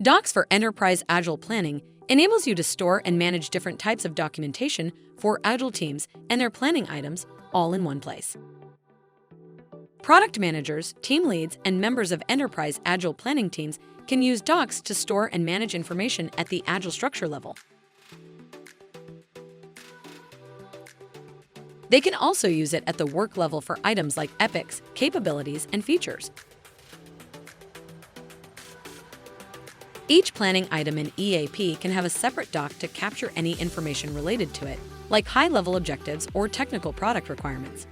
Docs for Enterprise Agile Planning enables you to store and manage different types of documentation for Agile teams and their planning items all in one place. Product managers, team leads, and members of Enterprise Agile Planning teams can use Docs to store and manage information at the Agile structure level. They can also use it at the work level for items like epics, capabilities, and features. Each planning item in EAP can have a separate doc to capture any information related to it, like high-level objectives or technical product requirements.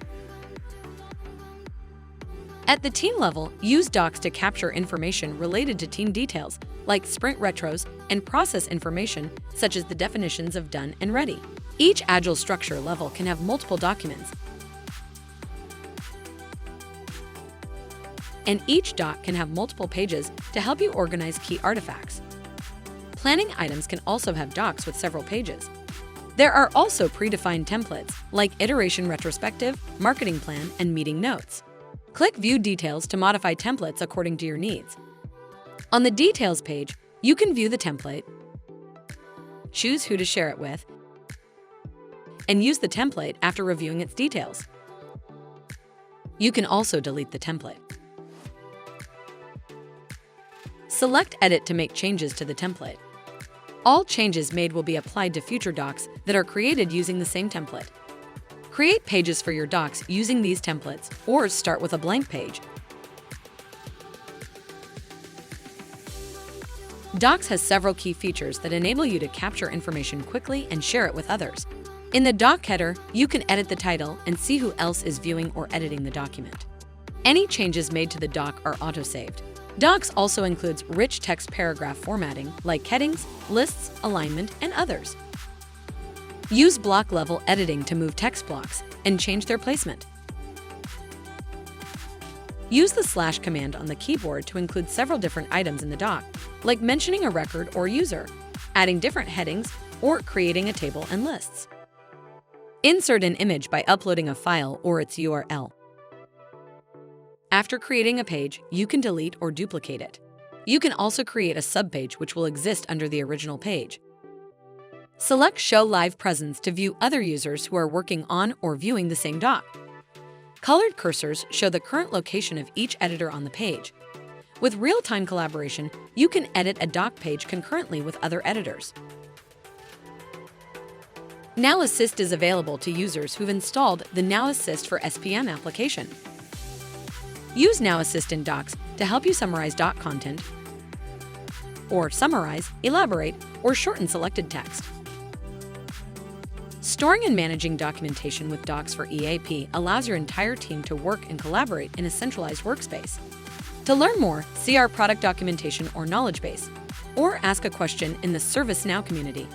At the team level, use docs to capture information related to team details, like sprint retros and process information, such as the definitions of done and ready. Each Agile structure level can have multiple documents, and each doc can have multiple pages to help you organize key artifacts. Planning items can also have docs with several pages. There are also predefined templates like iteration retrospective, marketing plan, and meeting notes. Click View Details to modify templates according to your needs. On the Details page, you can view the template, choose who to share it with, and use the template after reviewing its details. You can also delete the template. Select Edit to make changes to the template. All changes made will be applied to future docs that are created using the same template. Create pages for your docs using these templates, or start with a blank page. Docs has several key features that enable you to capture information quickly and share it with others. In the doc header, you can edit the title and see who else is viewing or editing the document. Any changes made to the doc are auto-saved. Docs also includes rich text paragraph formatting like headings, lists, alignment, and others. Use block-level editing to move text blocks and change their placement. Use the / command on the keyboard to include several different items in the doc, like mentioning a record or user, adding different headings, or creating a table and lists. Insert an image by uploading a file or its URL. After creating a page, you can delete or duplicate it. You can also create a subpage which will exist under the original page. Select Show Live Presence to view other users who are working on or viewing the same doc. Colored cursors show the current location of each editor on the page. With real-time collaboration, you can edit a doc page concurrently with other editors. Now Assist is available to users who've installed the Now Assist for SPM application. Use Now Assist in Docs to help you summarize doc content, or summarize, elaborate, or shorten selected text. Storing and managing documentation with Docs for EAP allows your entire team to work and collaborate in a centralized workspace. To learn more, see our product documentation or knowledge base, or ask a question in the ServiceNow community.